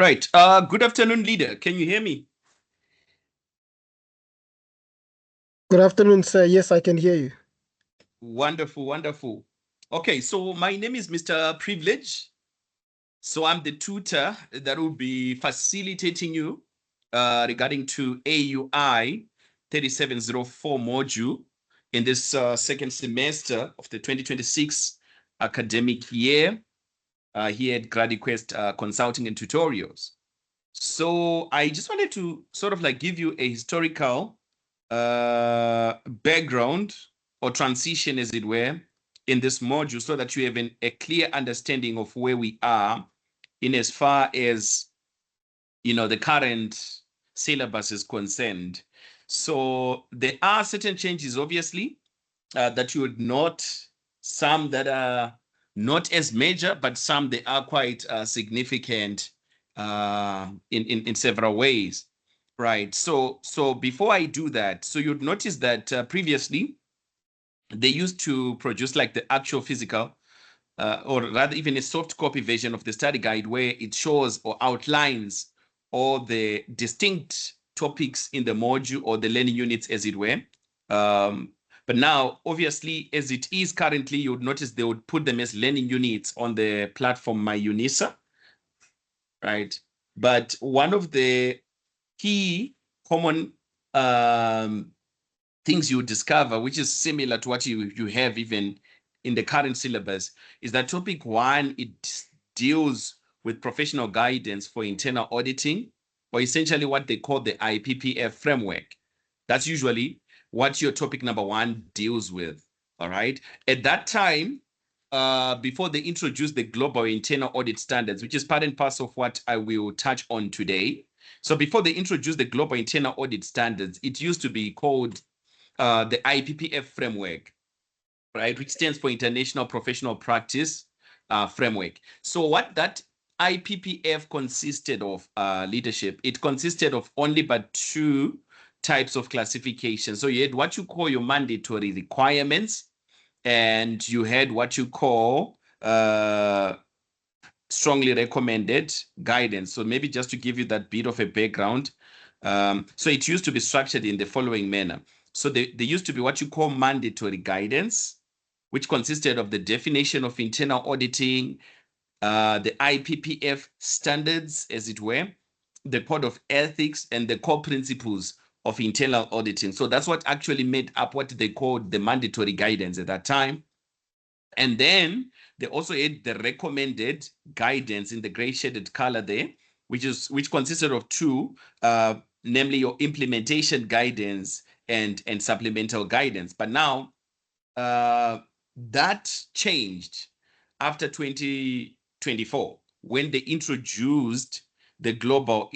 Right. Good afternoon, leader. Can you hear me? Good afternoon, sir. Yes, I can hear you. Wonderful, wonderful. Okay, so my name is Mr. Privilege. So I'm the tutor that will be facilitating you regarding to AUI 3704 module in this second semester of the 2026 academic year here at Grad Consulting and Tutorials. So I just wanted to sort of like give you a historical background or transition, as it were, in this module so that you have a clear understanding of where we are in as far as, the current syllabus is concerned. So there are certain changes, obviously, that you would note, some that are not as major, but some they are quite significant in several ways. Right. So before I do that, so you'd notice that previously they used to produce like the actual physical, or rather even a soft copy version of the study guide where it shows or outlines all the distinct topics in the module or the learning units, as it were. But now, obviously, as it is currently, you would notice they would put them as learning units on the platform MyUnisa, right? But one of the key common things you discover, which is similar to what you have even in the current syllabus, is that topic one, it deals with professional guidance for internal auditing, or essentially what they call the IPPF framework. That's usually what your topic number one deals with. All right. At that time, before they introduced the global internal audit standards, which is part and parcel of what I will touch on today. So before they introduced the global internal audit standards, it used to be called the IPPF framework, right, which stands for International Professional Practice Framework. So what that IPPF consisted of, leadership, it consisted of only but two types of classification. So you had what you call your mandatory requirements, and you had what you call strongly recommended guidance. So maybe just to give you that bit of a background. So it used to be structured in the following manner. So there used to be what you call mandatory guidance, which consisted of the definition of internal auditing, the IPPF standards, as it were, the code of ethics, and the core principles of internal auditing. So that's what actually made up what they called the mandatory guidance at that time. And then they also had the recommended guidance in the gray shaded color there, which consisted of two, namely your implementation guidance and supplemental guidance. But now that changed after 2024 when they introduced the global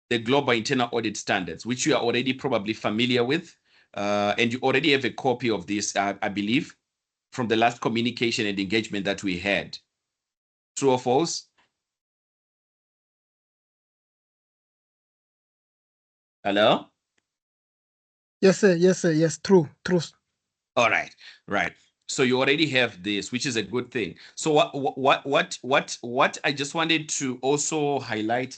internal audit standards, which you are already probably familiar with, and you already have a copy of this, I believe, from the last communication and engagement that we had. True or false? Hello? Yes, sir. Yes, sir. Yes, true. All right, right. So you already have this, which is a good thing. So what I just wanted to also highlight,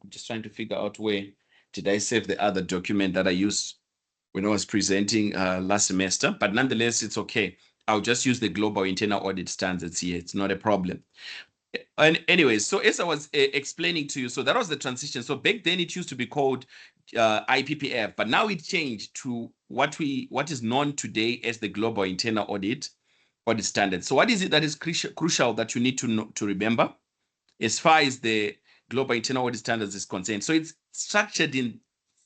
just trying to figure out where did I save the other document that I used when I was presenting last semester, but nonetheless, it's okay. I'll just use the global internal audit standards here. It's not a problem. And anyways, so as I was explaining to you, so that was the transition. So back then it used to be called IPPF, but now it changed to what is known today as the Global Internal Audit Standard. So what is it that is crucial that you need to know, to remember as far as the Global Internal Audit Standards is concerned? So it's structured in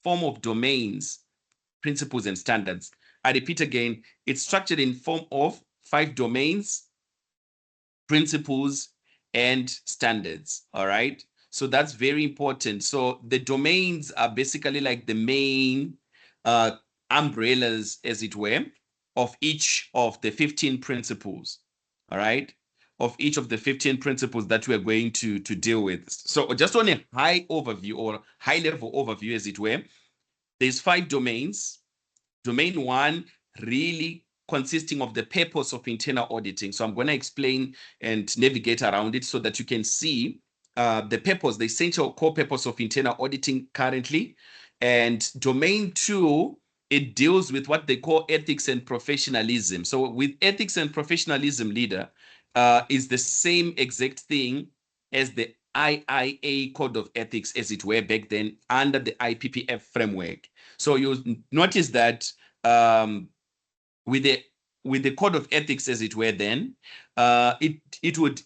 form of domains, principles, and standards. I repeat again, it's structured in form of 5 domains, principles, and standards. All right. So that's very important. So the domains are basically like the main umbrellas, as it were, of each of the 15 principles. All right. Of each of the 15 principles that we are going to deal with. So just on a high overview or high level overview, as it were, there's 5 domains. Domain 1 really consisting of the purpose of internal auditing. So I'm going to explain and navigate around it so that you can see the purpose, the essential core purpose of internal auditing currently. And domain 2, it deals with what they call ethics and professionalism. So with ethics and professionalism, leader, is the same exact thing as the IIA code of ethics, as it were back then, under the IPPF framework. So you notice that with the code of ethics, as it were, then it would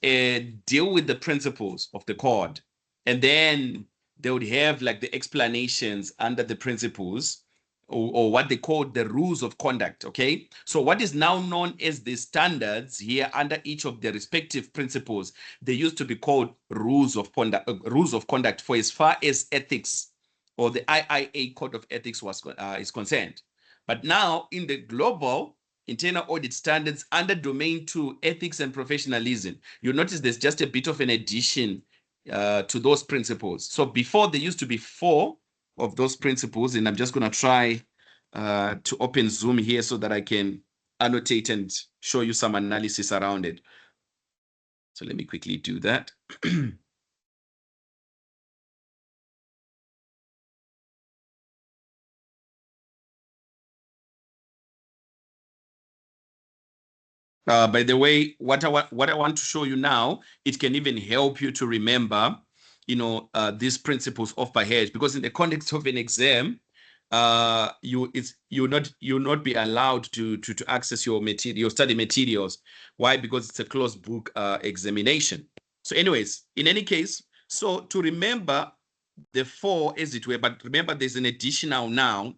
deal with the principles of the code, and then they would have like the explanations under the principles, or what they call the rules of conduct. Okay, so what is now known as the standards here under each of the respective principles, they used to be called rules of conduct for as far as ethics or the IIA code of ethics is concerned. But now in the global internal audit standards under domain 2, ethics and professionalism, you notice there's just a bit of an addition to those principles. So before, there used to be 4 of those principles, and I'm just going to try to open Zoom here so that I can annotate and show you some analysis around it. So let me quickly do that. By the way, what I want to show you now, it can even help you to remember, these principles off by head, because in the context of an exam, you'll not be allowed to access your study materials. Why? Because it's a closed book examination. So, anyways, in any case, so to remember the 4, as it were, but remember there's an additional now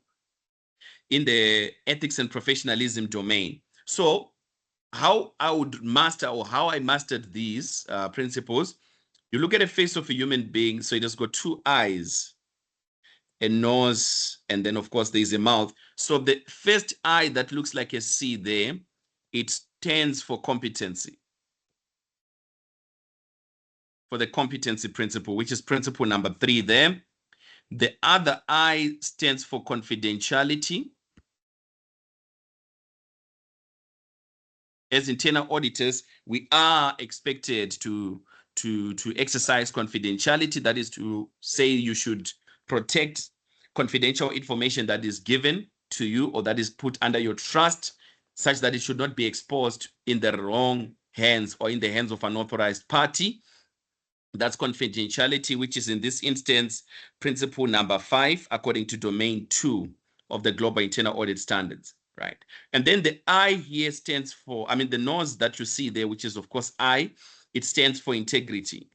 in the ethics and professionalism domain. So how I would master, or how I mastered these principles, you look at the face of a human being. So it has got 2 eyes, a nose, and then of course there's a mouth. So the first eye that looks like a C there, it stands for competency, for the competency principle, which is principle number 3 there. The other eye stands for confidentiality. As internal auditors, we are expected to exercise confidentiality. That is to say, you should protect confidential information that is given to you or that is put under your trust, such that it should not be exposed in the wrong hands or in the hands of an authorized party. That's confidentiality, which is in this instance principle number 5, according to domain 2 of the global internal audit standards. Right. And then the I here stands for, the nose that you see there, which is of course I, it stands for integrity.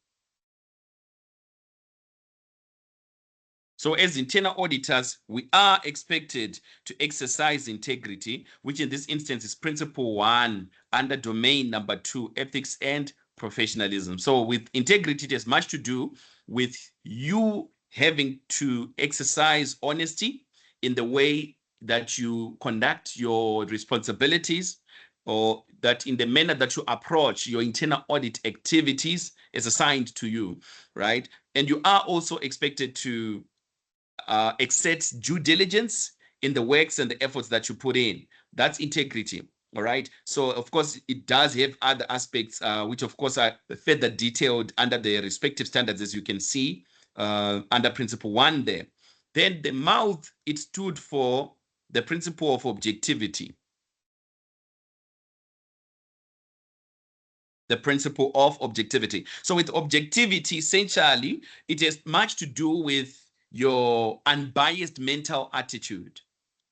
So as internal auditors, we are expected to exercise integrity, which in this instance is principle 1 under domain number 2, ethics and professionalism. So with integrity, it has much to do with you having to exercise honesty in the way that you conduct your responsibilities, or that in the manner that you approach your internal audit activities as assigned to you, right? And you are also expected to exert due diligence in the works and the efforts that you put in. That's integrity. All right. So, of course, it does have other aspects, which, of course, are further detailed under the respective standards, as you can see under principle 1 there. Then the mouth, it stood for the principle of objectivity. The principle of objectivity. So with objectivity, essentially, it has much to do with your unbiased mental attitude.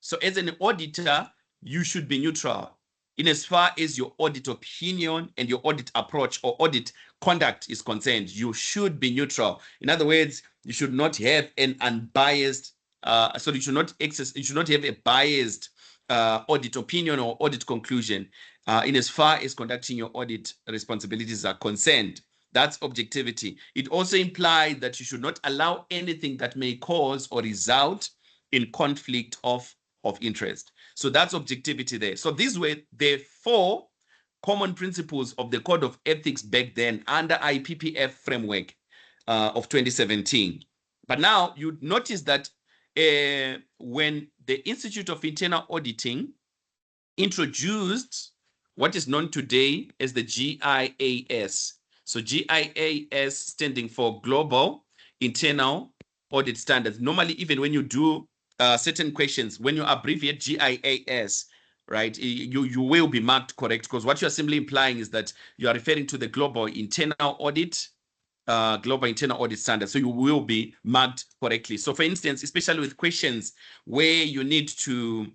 So as an auditor, you should be neutral in as far as your audit opinion and your audit approach or audit conduct is concerned. You should be neutral. In other words, you should not have an unbiased, you should not have a biased audit opinion or audit conclusion in as far as conducting your audit responsibilities are concerned. That's objectivity. It also implies that you should not allow anything that may cause or result in conflict of interest. So that's objectivity there. So these were the 4 common principles of the Code of Ethics back then under IPPF framework of 2017. But now you notice that when the Institute of Internal Auditing introduced what is known today as the GIAS, So GIAS standing for Global Internal Audit Standards. Normally, even when you do certain questions, when you abbreviate GIAS, right, you will be marked correct, because what you're simply implying is that you are referring to the Global Internal Audit Standards. So you will be marked correctly. So for instance, especially with questions where you need to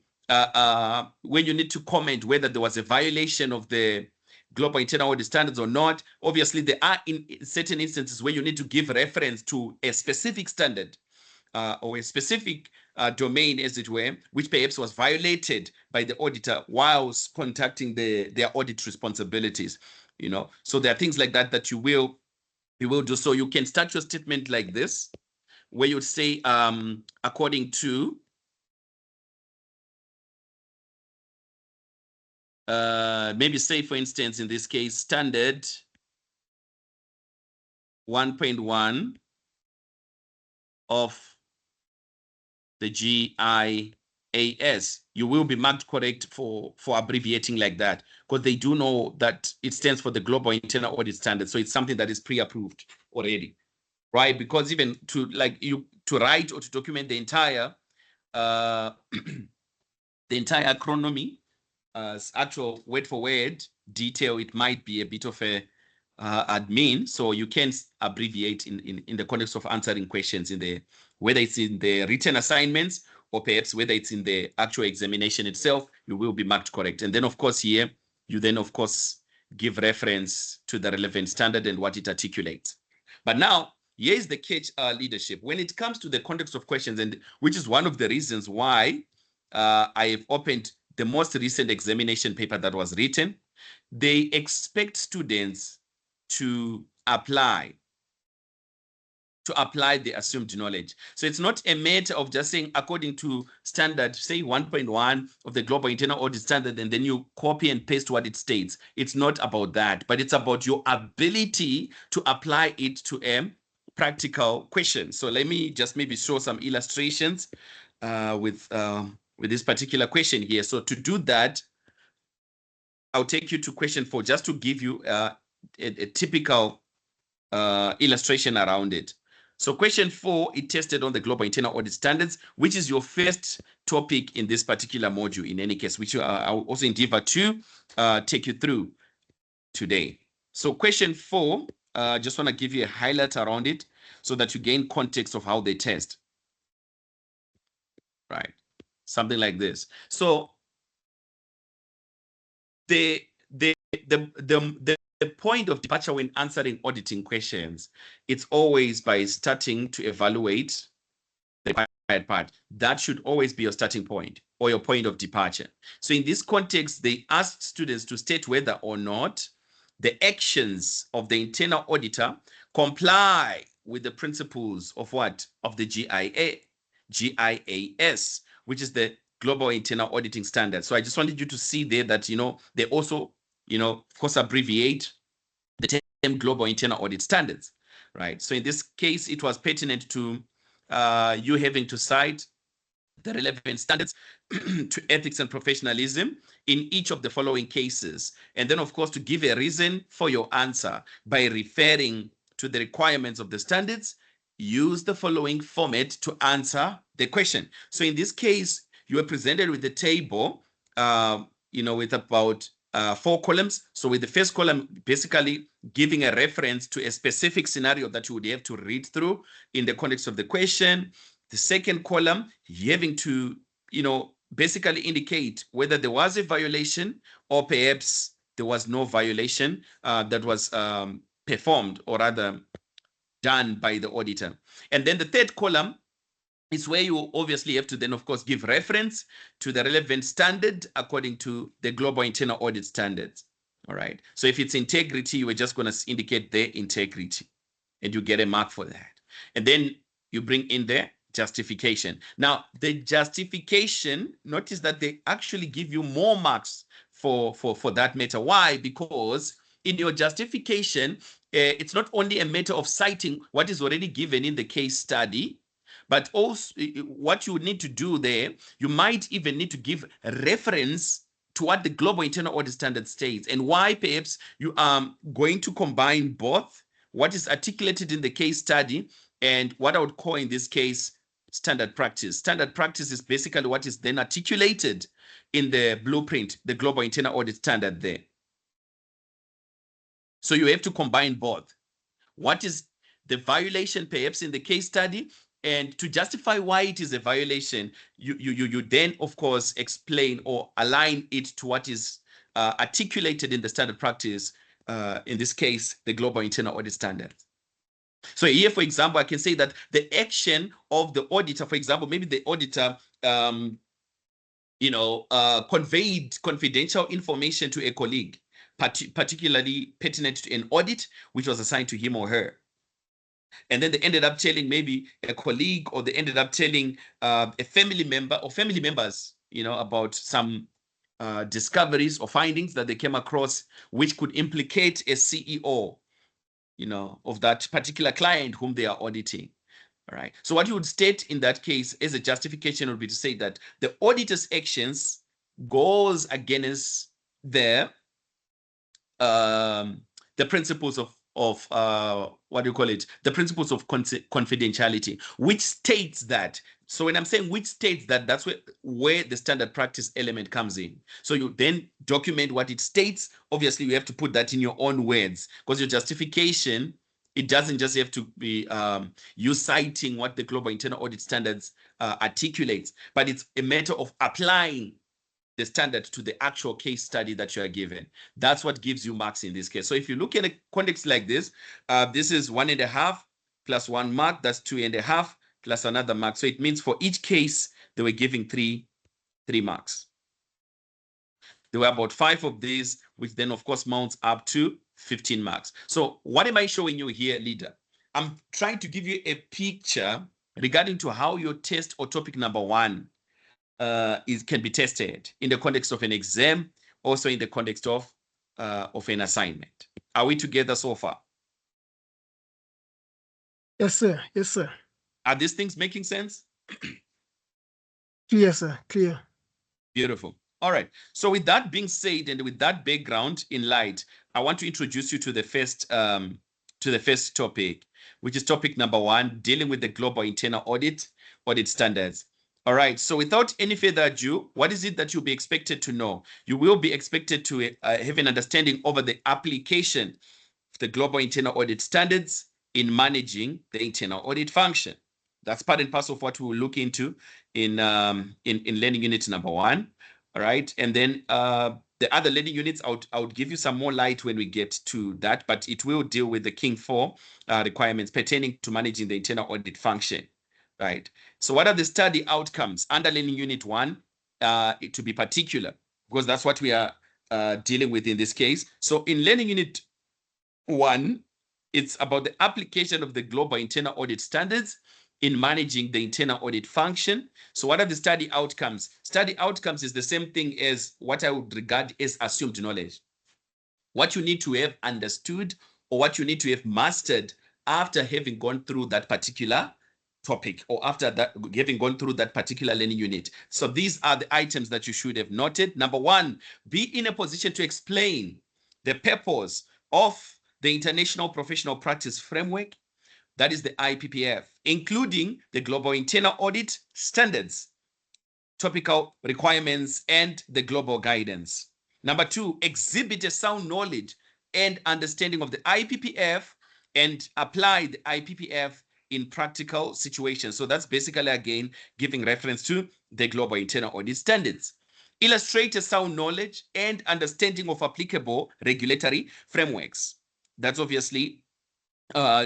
comment whether there was a violation of the Global Internal Audit Standards or not, obviously there are in certain instances where you need to give reference to a specific standard or a specific domain, as it were, which perhaps was violated by the auditor whilst conducting their audit responsibilities. So there are things like that that you will do. So you can start your statement like this, where you'd say, according to maybe say, for instance, in this case, standard 1.1 of the GIAS. You will be marked correct for abbreviating like that, because they do know that it stands for the Global Internal Audit Standard. So it's something that is pre-approved already, right? Because even to write or to document the entire acronomy, actual word for word detail, it might be a bit of a admin. So you can abbreviate in the context of answering questions whether it's in the written assignments or perhaps whether it's in the actual examination itself, you will be marked correct. And then of course here, you then of course give reference to the relevant standard and what it articulates. But now, here is the catch, leadership. When it comes to the context of questions, and which is one of the reasons why I have opened the most recent examination paper that was written, they expect students to apply the assumed knowledge. So it's not a matter of just saying, according to standard, say 1.1 of the Global Internal Audit Standard, and then you copy and paste what it states. It's not about that, but it's about your ability to apply it to a practical question. So let me just maybe show some illustrations with this particular question here. So to do that, I'll take you to question 4, just to give you a typical illustration around it. So question 4, it tested on the Global Internal Audit Standards, which is your first topic in this particular module, in any case, which I'll also endeavor to take you through today. So question 4, just want to give you a highlight around it so that you gain context of how they test. Right, something like this. So the point of departure when answering auditing questions, it's always by starting to evaluate the required part. That should always be your starting point or your point of departure. So in this context, they asked students to state whether or not the actions of the internal auditor comply with the principles of what? Of the GIAS, which is the Global Internal Auditing Standard. So I just wanted you to see there that, they also, of course, abbreviate the term Global Internal Audit Standards, right? So in this case, it was pertinent to you having to cite the relevant standards to ethics and professionalism in each of the following cases. And then, of course, to give a reason for your answer by referring to the requirements of the standards. Use the following format to answer the question. So in this case, you are presented with the table, with about 4 columns. So with the first column, basically giving a reference to a specific scenario that you would have to read through in the context of the question. The second column, having to, basically indicate whether there was a violation or perhaps there was no violation that was performed or rather done by the auditor. And then the third column is where you obviously have to then, of course, give reference to the relevant standard according to the Global Internal Audit Standards. All right. So if it's integrity, we're just going to indicate the integrity and you get a mark for that. And then you bring in the justification. Now, the justification, notice that they actually give you more marks for that matter. Why? Because in your justification, it's not only a matter of citing what is already given in the case study, but also what you need to do there, you might even need to give reference to what the global internal audit standard states, and why perhaps you are going to combine both what is articulated in the case study and what I would call in this case standard practice. Standard practice is basically what is then articulated in the blueprint, the global internal audit standard there. So you have to combine both. What is the violation perhaps in the case study? And to justify why it is a violation, you then, of course, explain or align it to what is articulated in the standard practice, in this case, the global internal audit standard. So here, for example, I can say that the action of the auditor, for example, maybe the auditor conveyed confidential information to a colleague, particularly pertinent to an audit which was assigned to him or her. And then they ended up telling maybe a colleague, or they ended up telling a family member or family members, about some discoveries or findings that they came across, which could implicate a CEO, of that particular client whom they are auditing. All right. So what you would state in that case as a justification would be to say that the auditor's actions goes against the principles of the principles of confidentiality, which states that. So when I'm saying which states that, that's where the standard practice element comes in. So you then document what it states. Obviously, you have to put that in your own words, because your justification, it doesn't just have to be you citing what the global internal audit standards articulates, but it's a matter of applying the standard to the actual case study that you are given. That's what gives you marks in this case. So if you look at a context like this, this is 1.5 plus 1 mark, that's 2.5 plus another mark. So it means for each case, they were giving three marks. There were about 5 of these, which then of course mounts up to 15 marks. So what am I showing you here, leader? I'm trying to give you a picture regarding to how your test or topic number 1 can be tested in the context of an exam, also in the context of an assignment. Are we together so far? Yes, sir. Yes, sir. Are these things making sense? Clear, sir. Clear. Beautiful. All right. So with that being said, and with that background in light, I want to introduce you to the first topic, which is topic number 1, dealing with the global internal audit standards. All right. So without any further ado, what is it that you'll be expected to know? You will be expected to have an understanding over the application of the global internal audit standards in managing the internal audit function. That's part and parcel of what we will look into in learning unit number 1. All right. And then the other learning units, I would give you some more light when we get to that, but it will deal with the King 4 requirements pertaining to managing the internal audit function. Right. So what are the study outcomes under learning unit 1, to be particular, because that's what we are dealing with in this case. So in learning unit 1, it's about the application of the global internal audit standards in managing the internal audit function. So what are the study outcomes? Study outcomes is the same thing as what I would regard as assumed knowledge. What you need to have understood, or what you need to have mastered after having gone through that particular topic, or after that having gone through that particular learning unit. So these are the items that you should have noted. Number 1, be in a position to explain the purpose of the International Professional Practice Framework, that is the IPPF, including the Global Internal Audit Standards, topical requirements, and the global guidance. Number 2, exhibit a sound knowledge and understanding of the IPPF and apply the IPPF in practical situations. So that's basically, again, giving reference to the Global Internal Audit Standards. Illustrate a sound knowledge and understanding of applicable regulatory frameworks. That's obviously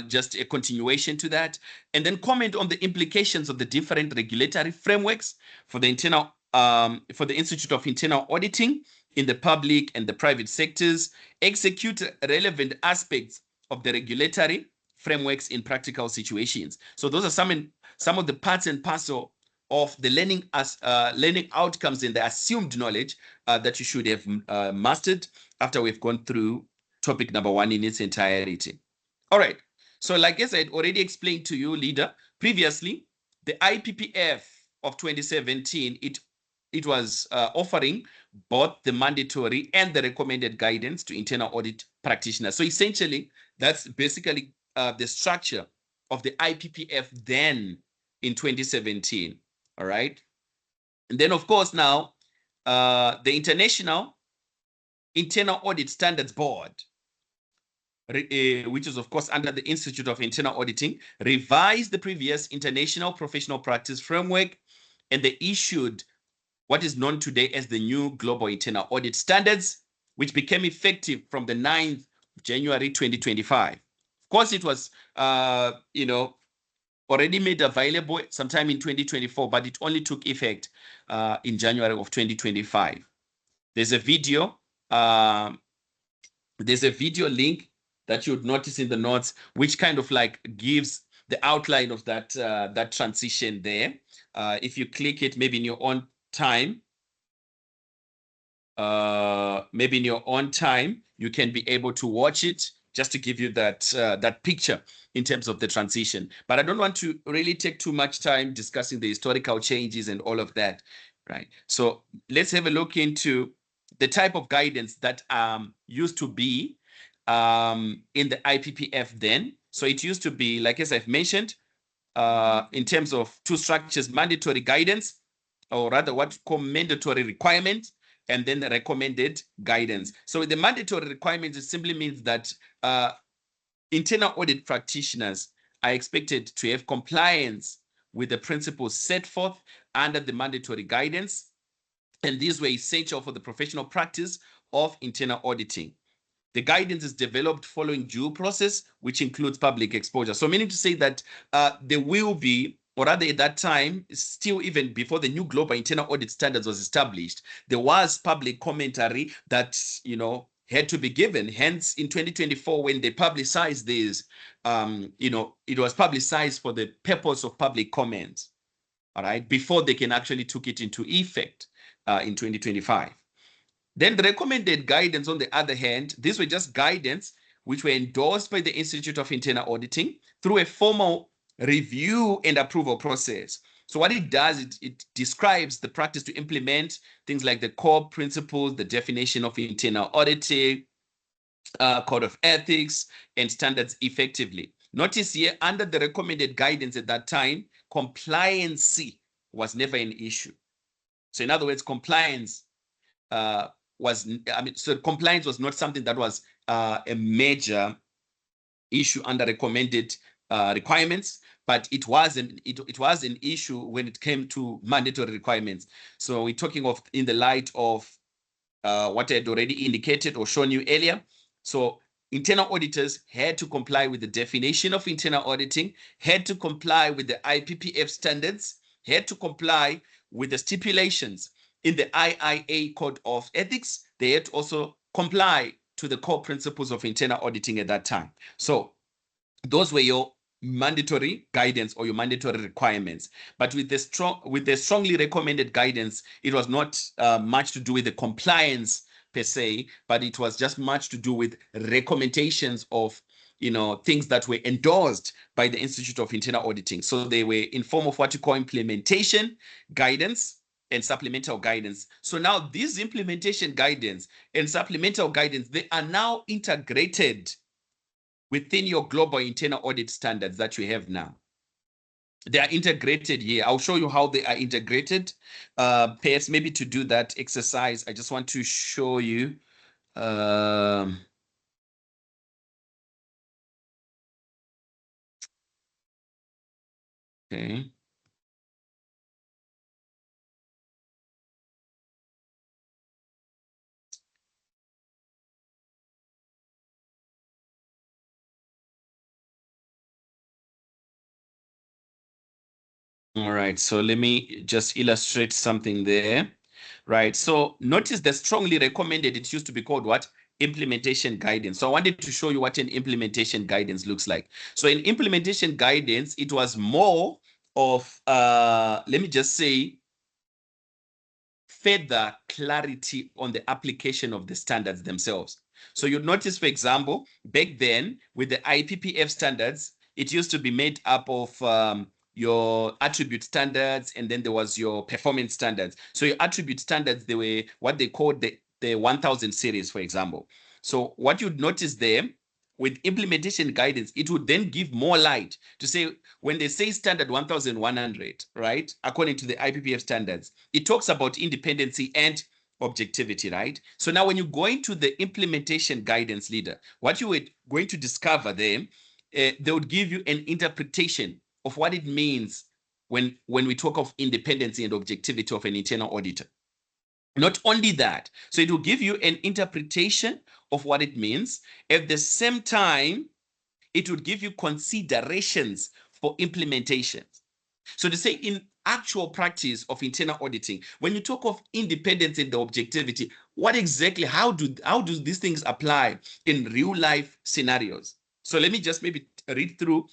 just a continuation to that. And then comment on the implications of the different regulatory frameworks for the Institute of Internal Auditing in the public and the private sectors. Execute relevant aspects of the regulatory frameworks in practical situations. So those are some of the parts and parcel of the learning outcomes and the assumed knowledge that you should have mastered after we've gone through topic number 1 in its entirety. All right. So like as I had already explained to you, leader, previously, the IPPF of 2017, it offering both the mandatory and the recommended guidance to internal audit practitioners. So essentially, that's basically the structure of the IPPF then in 2017. All right. And then, of course, now the International Internal Audit Standards Board, which is, of course, under the Institute of Internal Auditing, revised the previous International Professional Practice Framework, and they issued what is known today as the new Global Internal Audit Standards, which became effective from the 9th of January 2025. Of course, it was, already made available sometime in 2024, but it only took effect in January of 2025. There's a video. There's a video link that you would notice in the notes, which kind of like gives the outline of that that transition there. If you click it, maybe in your own time, you can be able to watch it just to give you that that picture in terms of the transition. But I don't want to really take too much time discussing the historical changes and all of that, right? So let's have a look into the type of guidance that used to be in the IPPF then. So it used to be, like as I've mentioned, in terms of two structures: mandatory guidance, or rather what we call mandatory requirements, and then the recommended guidance. So the mandatory requirements, it simply means that internal audit practitioners are expected to have compliance with the principles set forth under the mandatory guidance, and these were essential for the professional practice of internal auditing. The guidance is developed following due process, which includes public exposure. So meaning to say that there will be, or rather at that time, still even before the new global internal audit standards was established, there was public commentary that, had to be given. Hence, in 2024, when they publicized this, it was publicized for the purpose of public comments, all right, before they can actually took it into effect in 2025. Then the recommended guidance, on the other hand, these were just guidance which were endorsed by the Institute of Internal Auditing through a formal review and approval process. So what it does, it describes the practice to implement things like the core principles, the definition of internal auditing, code of ethics, and standards effectively. Notice here, under the recommended guidance at that time, compliance was never an issue. So in other words, compliance compliance was not something that was a major issue under recommended requirements, but it was an issue when it came to mandatory requirements. So we're talking of in the light of what I had already indicated or shown you earlier. So internal auditors had to comply with the definition of internal auditing, had to comply with the IPPF standards, had to comply with the stipulations in the IIA Code of Ethics. They had to also comply to the core principles of internal auditing at that time. So those were your mandatory guidance or your mandatory requirements. But with the strongly recommended guidance, it was not much to do with the compliance per se, but it was just much to do with recommendations of things that were endorsed by the Institute of Internal Auditing. So they were in form of what you call implementation guidance and supplemental guidance. So now these implementation guidance and supplemental guidance, they are now integrated within your global internal audit standards that you have now. They are integrated here. I'll show you how they are integrated. Perhaps maybe to do that exercise, I just want to show you. Okay. All right, so let me just illustrate something there. Right, so notice the strongly recommended, it used to be called what? Implementation guidance. So I wanted to show you what an implementation guidance looks like. So in implementation guidance, it was more of, let me just say, further clarity on the application of the standards themselves. So you notice, for example, back then with the IPPF standards, it used to be made up of your attribute standards, and then there was your performance standards. So your attribute standards, they were what they called the 1000 series, for example. So what you'd notice there with implementation guidance, it would then give more light to say, when they say standard 1100, right, according to the IPPF standards, it talks about independency and objectivity, right? So now when you go into the implementation guidance leader, what you were going to discover there, they would give you an interpretation of what it means when we talk of independency and objectivity of an internal auditor. Not only that, so it will give you an interpretation of what it means. At the same time, it would give you considerations for implementation. So to say, in actual practice of internal auditing, when you talk of independence and the objectivity, what exactly, how do these things apply in real life scenarios? So let me just maybe read through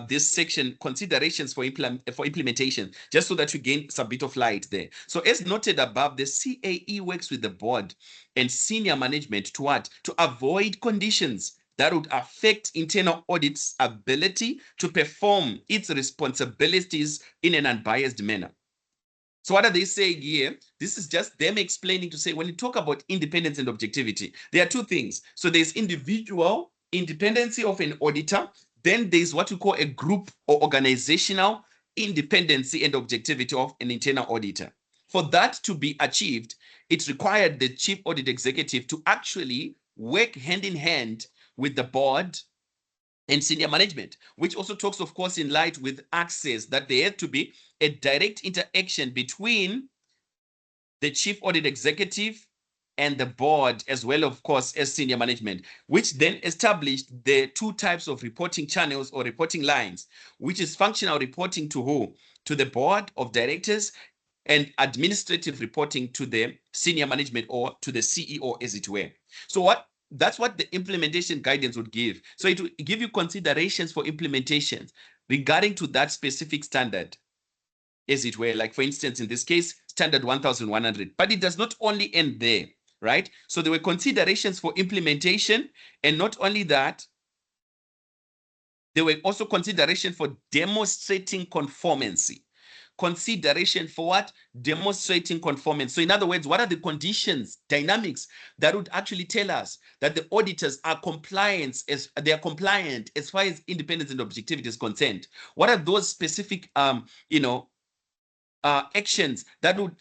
this section, considerations for implementation, just so that you gain some bit of light there. So as noted above, the CAE works with the board and senior management to what? To avoid conditions that would affect internal audit's ability to perform its responsibilities in an unbiased manner. So what are they saying here? This is just them explaining to say, when you talk about independence and objectivity, there are two things. So there's individual independency of an auditor. Then there's what we call a group or organizational independency and objectivity of an internal auditor. For that to be achieved, it required the chief audit executive to actually work hand in hand with the board and senior management, which also talks, of course, in light with access, that there had to be a direct interaction between the chief audit executive and the board, as well, of course, as senior management, which then established the two types of reporting channels or reporting lines, which is functional reporting to who? To the board of directors, and administrative reporting to the senior management or to the CEO, as it were. So that's what the implementation guidance would give. So it will give you considerations for implementations regarding to that specific standard, as it were. Like, for instance, in this case, standard 1100. But it does not only end there, right? So there were considerations for implementation, and not only that, there were also consideration for demonstrating conformancy. Consideration for what? Demonstrating conformance. So in other words, what are the conditions, dynamics that would actually tell us that the auditors are compliant as far as independence and objectivity is concerned? What are those specific actions that would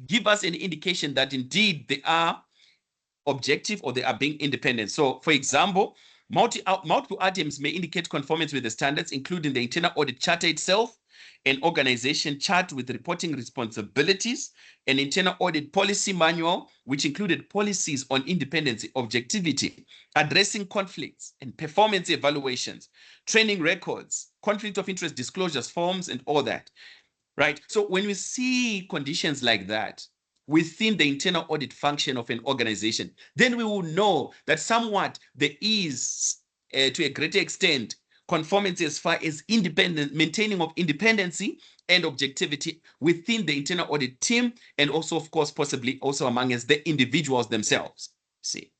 give us an indication that indeed they are objective or they are being independent? So for example, multiple items may indicate conformance with the standards, including the internal audit charter itself, an organization chart with reporting responsibilities, an internal audit policy manual, which included policies on independence, objectivity, addressing conflicts and performance evaluations, training records, conflict of interest disclosures forms, and all that, right? So when we see conditions like that within the internal audit function of an organization, then we will know that somewhat there is, to a greater extent, conformity as far as maintaining of independency and objectivity within the internal audit team, and also, of course, possibly also among us, the individuals themselves. See,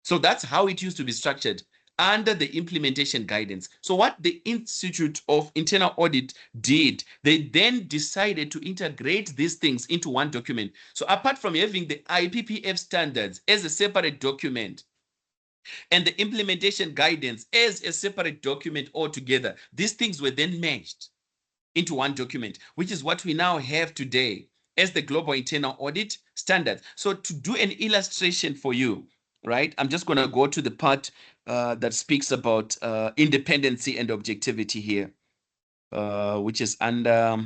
so that's how it used to be structured under the implementation guidance. So what the Institute of Internal Audit did, they then decided to integrate these things into one document. So apart from having the IPPF standards as a separate document, and the implementation guidance as a separate document altogether, these things were then merged into one document, which is what we now have today as the Global Internal Audit Standards. So to do an illustration for you, right, I'm just going to go to the part that speaks about independency and objectivity here, which is under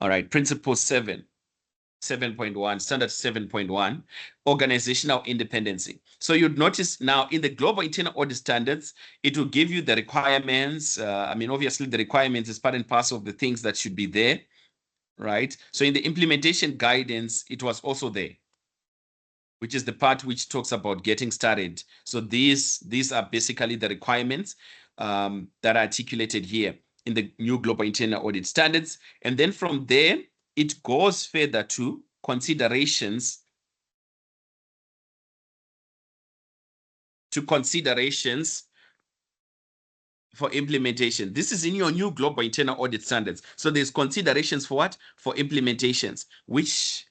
all right, Principle 7.1, Standard 7.1, organizational independency. So you'd notice now in the Global Internal Audit Standards, it will give you the requirements. I mean, obviously the requirements is part and parcel of the things that should be there, right? So in the implementation guidance, it was also there, which is the part which talks about getting started. So these are basically the requirements that are articulated here in the new Global Internal Audit Standards. And then from there, it goes further to considerations for implementation. This is in your new global internal audit standards. So there's considerations for what? For implementations, which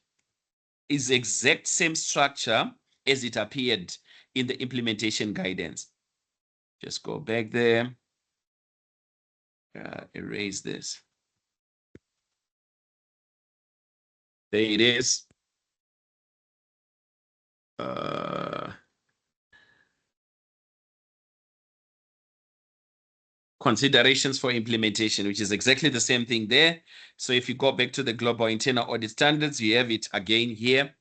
is exact same structure as it appeared in the implementation guidance. Just go back there, erase this. There it is. Considerations for implementation, which is exactly the same thing there. So if you go back to the global internal audit standards, you have it again here.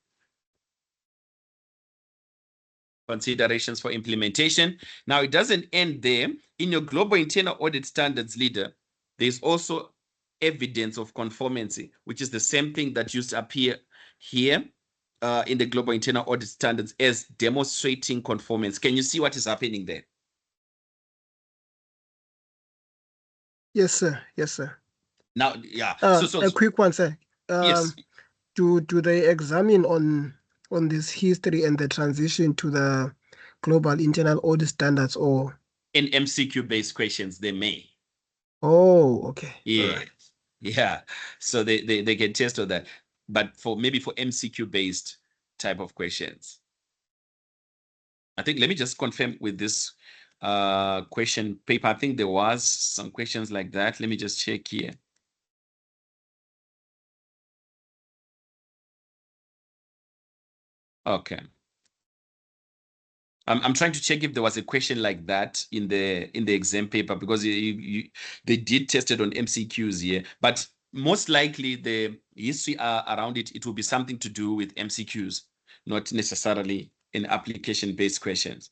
Considerations for implementation. Now, it doesn't end there. In your global internal audit standards leader, there's also evidence of conformancy, which is the same thing that used to appear here in the global internal audit standards as demonstrating conformance. Can you see what is happening there? Yes, sir. Yes, sir. Now, yeah. A quick one, sir. Yes. Do they examine on this history and the transition to the global internal audit standards, or in MCQ-based questions, they may. Oh, okay. Yeah. Right. Yeah. So they can test on that. But maybe for MCQ-based type of questions. I think, let me just confirm with this question paper. I think there was some questions like that. Let me just check here. Okay. I'm trying to check if there was a question like that in the exam paper, because they did test it on MCQs here, but most likely the history around it will be something to do with MCQs, not necessarily in application-based questions.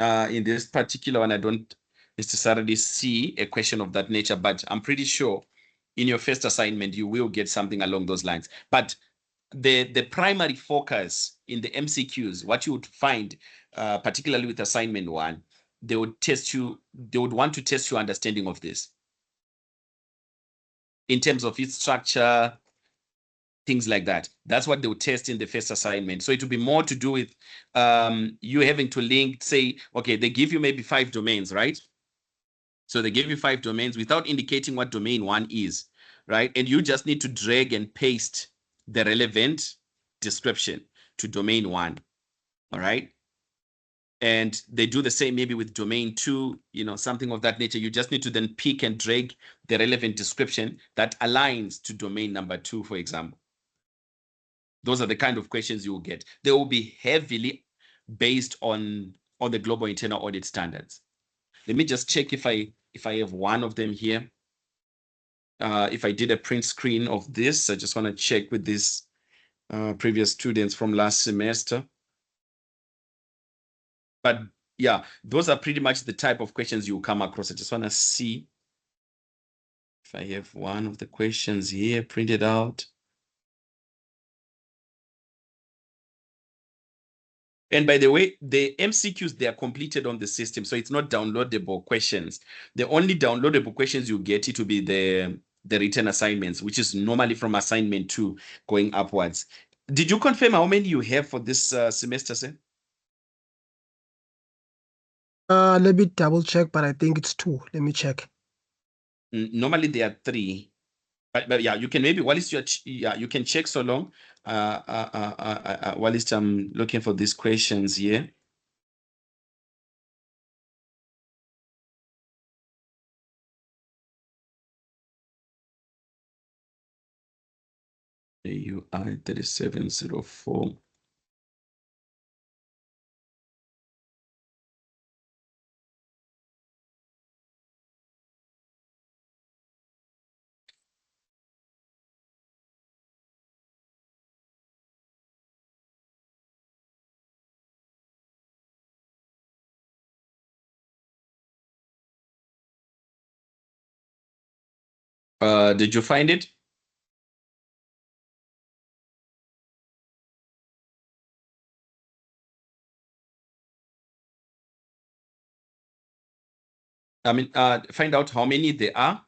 In this particular one, I don't necessarily see a question of that nature, but I'm pretty sure in your first assignment, you will get something along those lines. But the primary focus in the MCQs, what you would find, particularly with assignment 1, they would want to test your understanding of this in terms of its structure, things like that. That's what they would test in the first assignment. So it would be more to do with you having to link, say, okay, they give you maybe 5 domains, right? So they give you 5 domains without indicating what domain 1 is, right? And you just need to drag and paste the relevant description to domain 1, all right? And they do the same maybe with domain 2, something of that nature. You just need to then pick and drag the relevant description that aligns to domain number 2, for example. Those are the kind of questions you will get. They will be heavily based on the global internal audit standards. Let me just check if I have one of them here. If I did a print screen of this, I just want to check with these previous students from last semester. But yeah, those are pretty much the type of questions you come across. I just want to see if I have one of the questions here printed out. And by the way, the MCQs, they are completed on the system, so it's not downloadable questions. The only downloadable questions you get, it will be the written assignments, which is normally from assignment 2 going upwards. Did you confirm how many you have for this semester, sir? Let me double check, but I think it's 2. Let me check. Normally there are 3. But yeah, you can maybe, whilst you can check so long, whilst I'm looking for these questions here. AUI 3704. Did you find it? I mean, find out how many there are.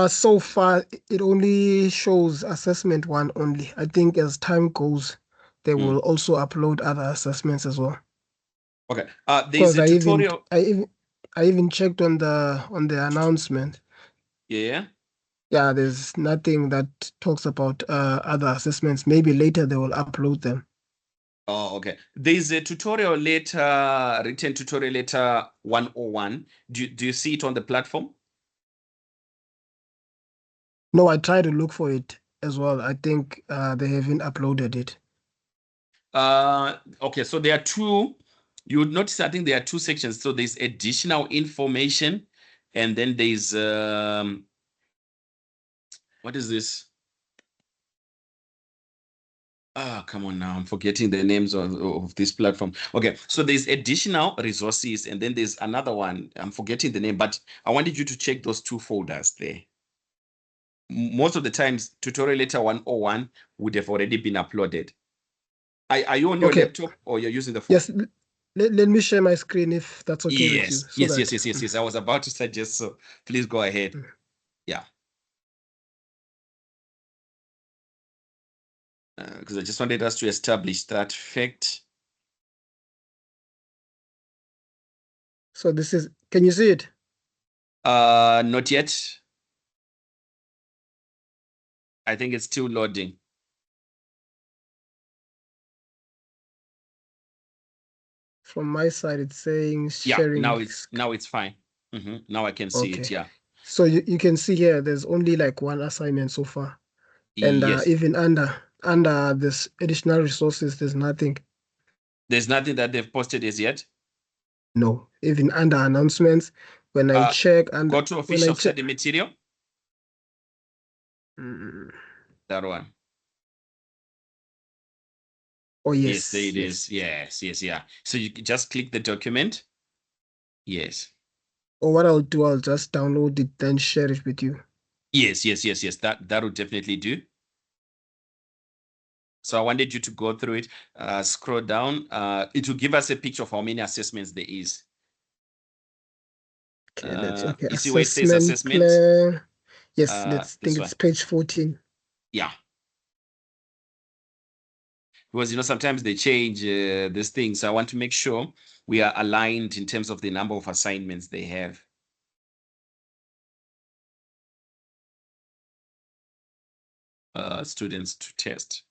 So far, it only shows assessment 1 only. I think as time goes, they will also upload other assessments as well. Okay. There's Because a tutorial. I even checked on the announcement. Yeah. Yeah, there's nothing that talks about other assessments. Maybe later they will upload them. Oh, okay. There's a tutorial later, written tutorial later 101. Do you see it on the platform? No, I tried to look for it as well. I think they haven't uploaded it. Okay, so there are two. You would notice, I think there are two sections. So there's additional information, and then there's what is this? Ah, come on now. I'm forgetting the names of this platform. Okay, so there's additional resources, and then there's another one. I'm forgetting the name, but I wanted you to check those two folders there. Most of the times, tutorial letter 101 would have already been uploaded. Are you on your Okay. laptop or you're using the phone? Yes. Let me share my screen if that's okay with you, Yes, so yes, yes, that. yes, yes, yes. I was about to suggest so. Please go ahead. Mm. Yeah. Because I just wanted us to establish that fact. So this is. Can you see it? Not yet. I think it's still loading. From my side, it's saying Yeah, sharing. now it's fine. Now I can see it. Okay. Yeah. So you can see here, there's only like one assignment so far, and Yes. even under this additional resources, there's nothing. There's nothing that they've posted as yet. No, even under announcements, when I Uh, check and Go to when I official check. study material. Mm. That one. Oh Yes, there yes, it yes. is. Yes, yes, yeah. So you just click the document. Yes. Or what I'll do, I'll just download it, then share it with you. Yes, yes, yes, yes. That would definitely do. So I wanted you to go through it, scroll down. It will give us a picture of how many assessments there is. Okay, okay. You see where it says Assessment assessment? plan. Yes, let's This think one. it's page 14. Yeah. Because sometimes they change this thing. So I want to make sure we are aligned in terms of the number of assignments they have. Students to test.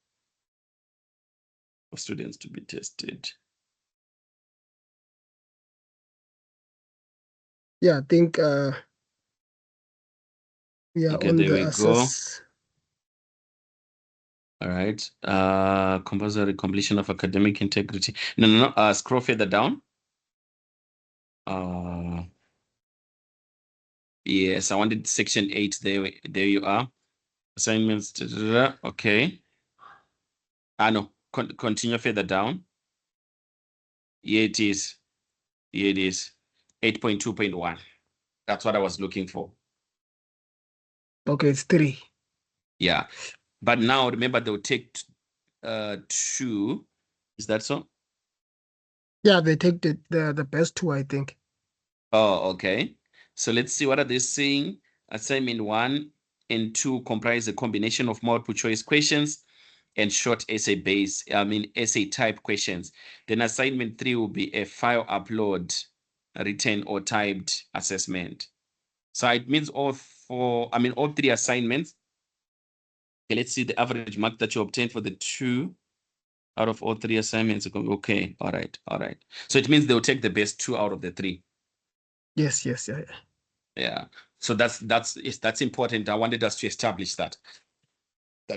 For students to be tested. Yeah, I think we are Okay, on there the we go. assess. All right. Compulsory completion of academic integrity. No, no, no. Scroll further down. Yes, I wanted section 8. There you are. Assignments. Okay. No. Continue further down. Here it is. Here it is. 8.2.1. That's what I was looking for. Okay, it's 3. Yeah. But now remember they'll take 2. Is that so? Yeah, they take the best 2, I think. Oh, okay. So let's see, what are they saying? Assignment 1 and 2 comprise a combination of multiple choice questions and short essay type questions. Then assignment 3 will be a file upload, written or typed assessment. So it means all 3 assignments. Okay, let's see the average mark that you obtained for the 2 out of all 3 assignments. Okay, all right, all right. So it means they'll take the best 2 out of the 3. Yes, yes, yeah. Yeah. So that's important. I wanted us to establish that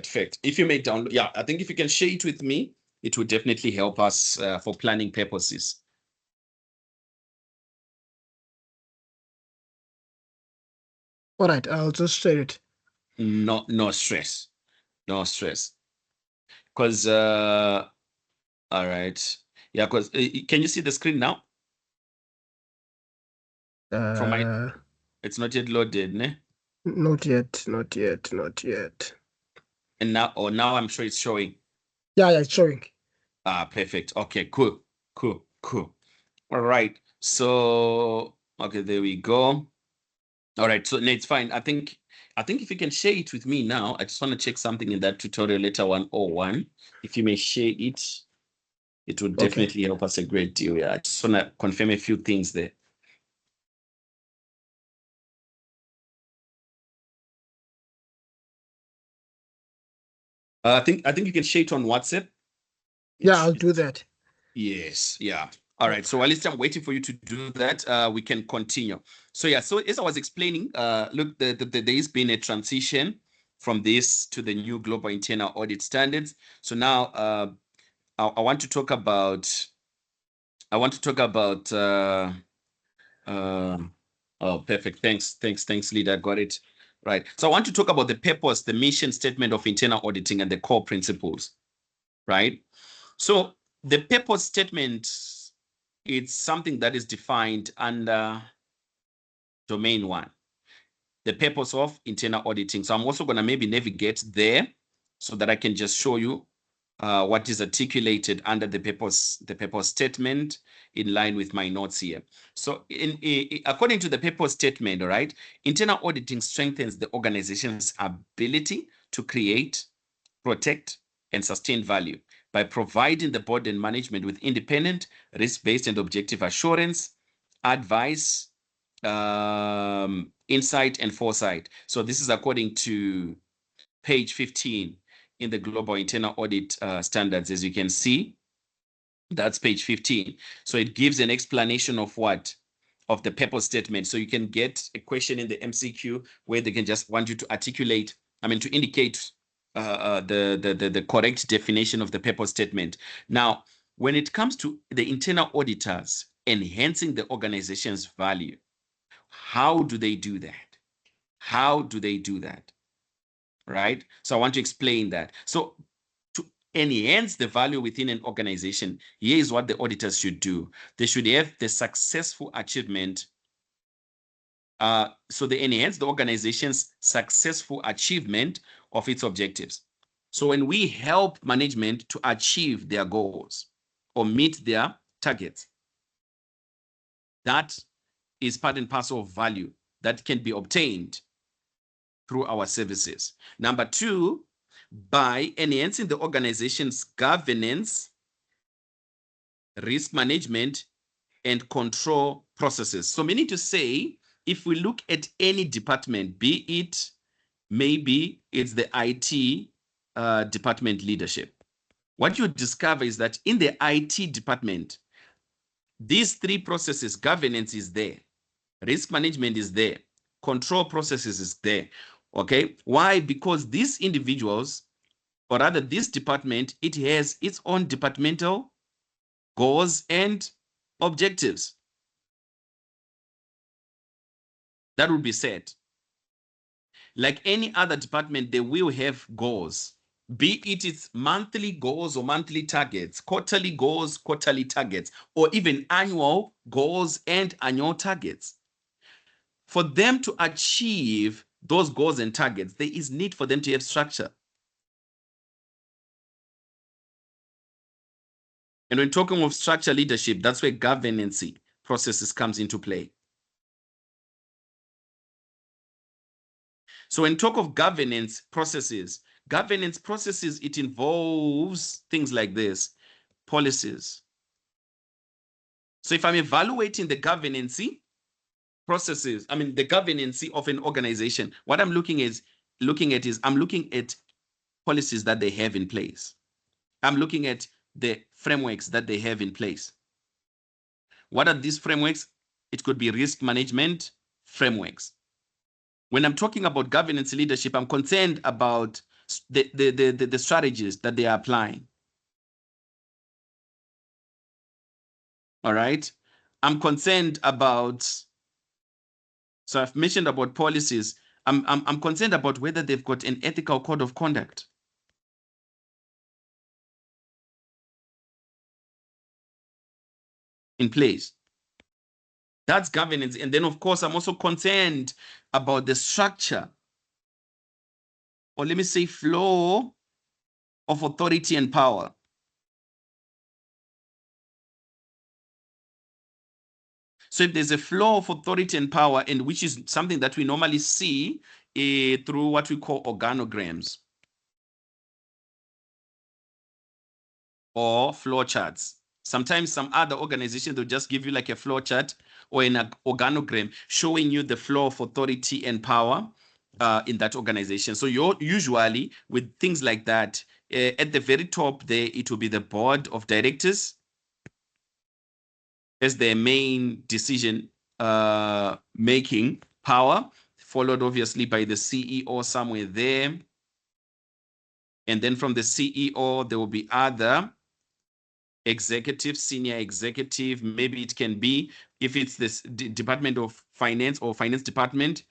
fact. If you may download, yeah, I think if you can share it with me, it would definitely help us for planning purposes. All right, I'll just share it. No stress. No stress. Because all right. Yeah, because can you see the screen now? From my It's not yet loaded, ne? Not yet, not yet, not yet. And now I'm sure it's showing. Yeah, yeah, it's showing. Perfect. Okay, cool. Cool. All right. So okay, there we go. All right, so no, it's fine. I think if you can share it with me now, I just want to check something in that tutorial letter 101. If you may share it. It would Okay. definitely help us a great deal. Yeah, I just want to confirm a few things there. I think you can share it on WhatsApp. Yeah, I'll do that. Yes, yeah. All right. So while I'm waiting for you to do that, we can continue. So yeah, so as I was explaining, look, there's been a transition from this to the new global internal audit standards. So now I want to talk about uh, oh, perfect. Thanks, leader. Got it. Right. So I want to talk about the purpose, the mission statement of internal auditing and the core principles. Right. So the purpose statement, it's something that is defined under domain 1, the purpose of internal auditing. So I'm also going to maybe navigate there so that I can just show you what is articulated under the purpose statement in line with my notes here. So according to the purpose statement, all right, internal auditing strengthens the organization's ability to create, protect, and sustain value by providing the board and management with independent, risk-based, and objective assurance, advice, insight, and foresight. So this is according to page 15 in the Global Internal Audit Standards. As you can see, that's page 15. So it gives an explanation of what? Of the purpose statement. So you can get a question in the MCQ where they can just want you to articulate, to indicate the correct definition of the purpose statement. Now, when it comes to the internal auditors enhancing the organization's value, how do they do that? How do they do that? Right? So I want to explain that. So to enhance the value within an organization, here is what the auditors should do. They should have the successful achievement. So they enhance the organization's successful achievement of its objectives. So when we help management to achieve their goals or meet their targets, that is part and parcel of value that can be obtained through our services. Number 2, by enhancing the organization's governance, risk management, and control processes. So meaning to say, if we look at any department, be it, maybe it's the IT department leadership, what you discover is that in the IT department, these 3 processes, governance is there, risk management is there, control processes is there. Okay, why? Because these individuals, or rather this department, it has its own departmental goals and objectives that will be set. Like any other department, they will have goals, be it its monthly goals or monthly targets, quarterly goals, quarterly targets, or even annual goals and annual targets. For them to achieve those goals and targets, there is need for them to have structure. And when talking of structure leadership, that's where governance processes comes into play. So when talk of governance processes, it involves things like this: policies. So if I'm evaluating the governance processes, the governance of an organization, what I'm looking at is I'm looking at policies that they have in place. I'm looking at the frameworks that they have in place. What are these frameworks? It could be risk management frameworks. When I'm talking about governance leadership, I'm concerned about the strategies that they are applying. All right. I'm concerned about, so I've mentioned about policies. I'm concerned about whether they've got an ethical code of conduct in place. That's governance. And then, of course, I'm also concerned about the structure, or let me say flow of authority and power. So if there's a flow of authority and power, and which is something that we normally see through what we call organograms. or flow charts. Sometimes some other organizations will just give you like a flow chart or an organogram showing you the flow of authority and power in that organization. So you're usually with things like that, at the very top there, it will be the board of directors as their main decision making power, followed obviously by the CEO somewhere there. And then from the CEO, there will be other executive, senior executive. Maybe it can be, if it's this Department of Finance or Finance Department,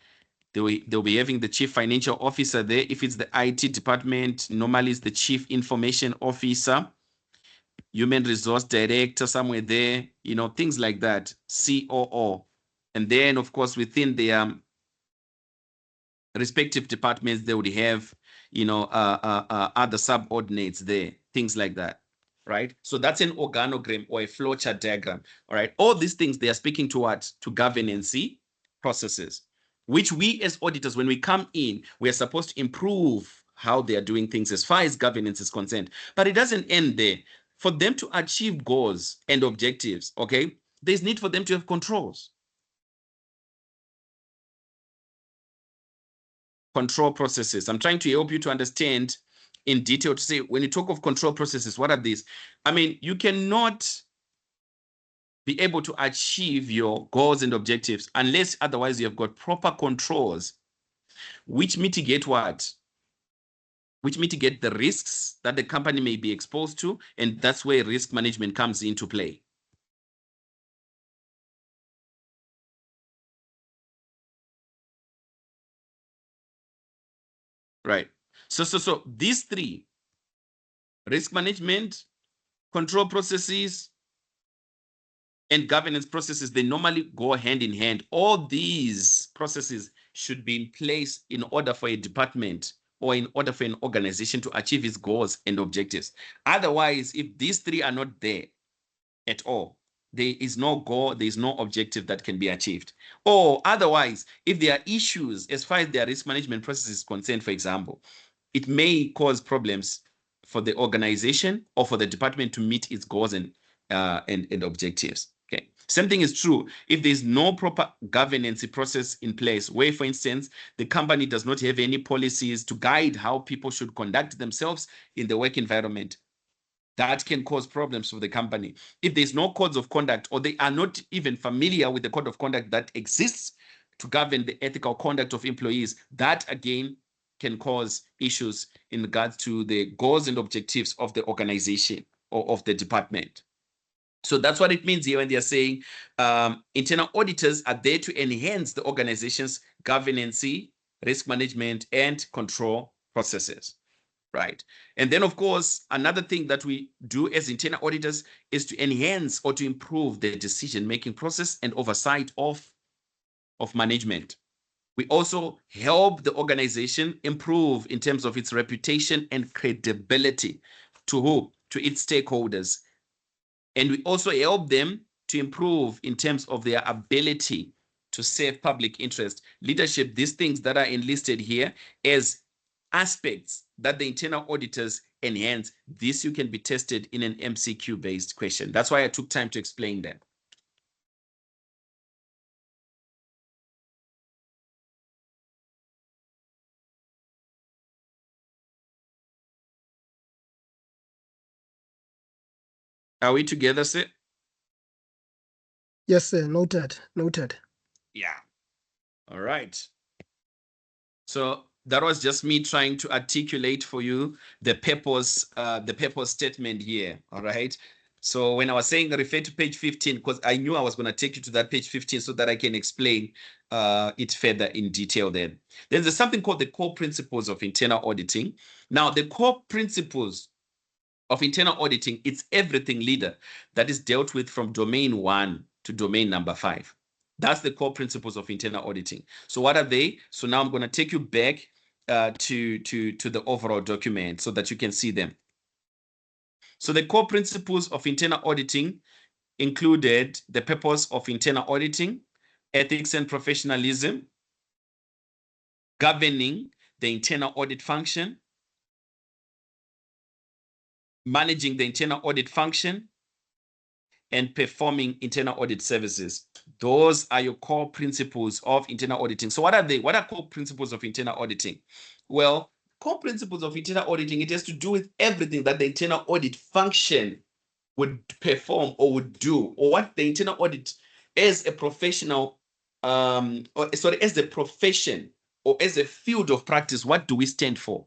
they'll be having the chief financial officer there. If it's the IT department, normally it's the chief information officer, human resource director somewhere there, things like that, COO. And then, of course, within the respective departments, they would have, other subordinates there, things like that, right? So that's an organogram or a flowchart diagram, all right? All these things, they are speaking to what? To governance processes, which we as auditors, when we come in, we are supposed to improve how they are doing things as far as governance is concerned. But it doesn't end there. For them to achieve goals and objectives, okay, there's need for them to have controls. Control processes. I'm trying to help you to understand in detail to say, when you talk of control processes, what are these? I mean, you cannot be able to achieve your goals and objectives unless otherwise you have got proper controls, which mitigate what? Which mitigate the risks that the company may be exposed to. And that's where risk management comes into play. Right. So these three, risk management, control processes, and governance processes, they normally go hand in hand. All these processes should be in place in order for a department or in order for an organization to achieve its goals and objectives. Otherwise, if these three are not there at all, there is no goal, there is no objective that can be achieved. Or otherwise, if there are issues as far as their risk management process is concerned, for example, it may cause problems for the organization or for the department to meet its goals and objectives. Okay. Same thing is true if there's no proper governance process in place, where, for instance, the company does not have any policies to guide how people should conduct themselves in the work environment. That can cause problems for the company. If there's no codes of conduct, or they are not even familiar with the code of conduct that exists to govern the ethical conduct of employees, that again can cause issues in regards to the goals and objectives of the organization or of the department. So that's what it means here when they're saying internal auditors are there to enhance the organization's governance, risk management, and control processes. Right. And then, of course, another thing that we do as internal auditors is to enhance or to improve the decision-making process and oversight of management. We also help the organization improve in terms of its reputation and credibility to who? To its stakeholders. And we also help them to improve in terms of their ability to serve public interest. Leadership, these things that are enlisted here as aspects that the internal auditors enhance, this you can be tested in an MCQ-based question. That's why I took time to explain that. Are we together, sir? Yes, sir. Noted. Noted. Yeah. All right. So that was just me trying to articulate for you the purpose statement here. All right. So when I was saying refer to page 15, because I knew I was going to take you to that page 15 so that I can explain it further in detail then. Then there's something called the core principles of internal auditing. Now, the core principles of internal auditing, it's everything, leader, that is dealt with from domain 1 to domain number 5. That's the core principles of internal auditing. So what are they? So now I'm going to take you back to the overall document so that you can see them. So the core principles of internal auditing included the purpose of internal auditing, ethics and professionalism, governing the internal audit function, managing the internal audit function, and performing internal audit services. Those are your core principles of internal auditing. So what are they? What are core principles of internal auditing? Well, core principles of internal auditing, it has to do with everything that the internal audit function would perform or would do, or what the internal audit as a professional, as a profession or as a field of practice, what do we stand for?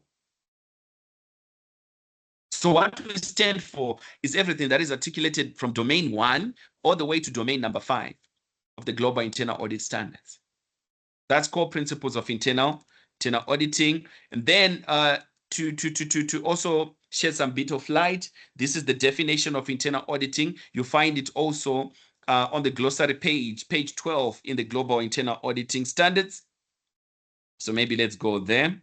So what we stand for is everything that is articulated from domain 1 all the way to domain number 5 of the global internal audit standards. That's core principles of internal auditing. And then to also shed some bit of light, this is the definition of internal auditing. You find it also on the glossary page 12 in the global internal auditing standards. So maybe let's go there.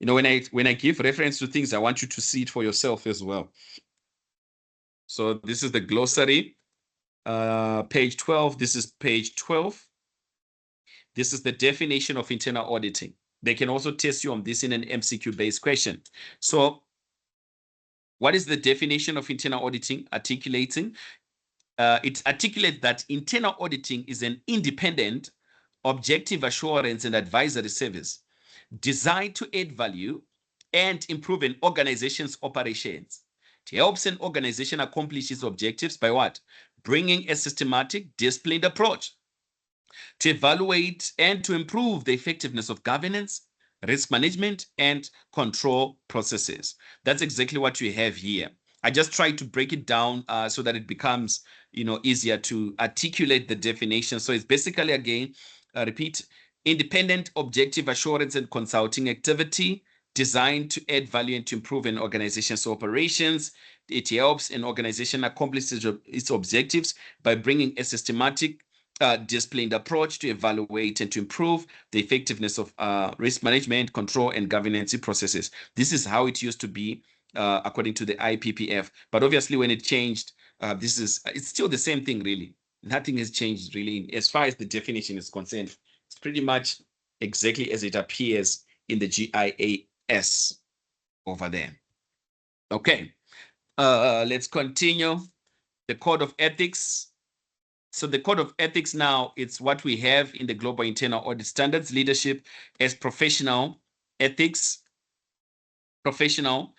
You know, when I give reference to things, I want you to see it for yourself as well. So this is the glossary, page 12. This is page 12. This is the definition of internal auditing. They can also test you on this in an MCQ-based question. So what is the definition of internal auditing articulating? It articulates that internal auditing is an independent, objective assurance and advisory service designed to add value and improve an organization's operations. It helps an organization accomplish its objectives by what? Bringing a systematic, disciplined approach to evaluate and to improve the effectiveness of governance, risk management, and control processes. That's exactly what we have here. I just try to break it down so that it becomes, easier to articulate the definition. So it's basically, again, repeat, independent, objective assurance and consulting activity designed to add value and to improve an organization's operations. It helps an organization accomplish its objectives by bringing a systematic, disciplined approach to evaluate and to improve the effectiveness of risk management, control, and governance processes. This is how it used to be according to the IPPF. But obviously, when it changed, it's still the same thing, really. Nothing has changed, really, as far as the definition is concerned. It's pretty much exactly as it appears in the GIAS over there. Okay, let's continue. The Code of Ethics. So the Code of Ethics now, it's what we have in the Global Internal Audit Standards, leadership as professional ethics, it's professional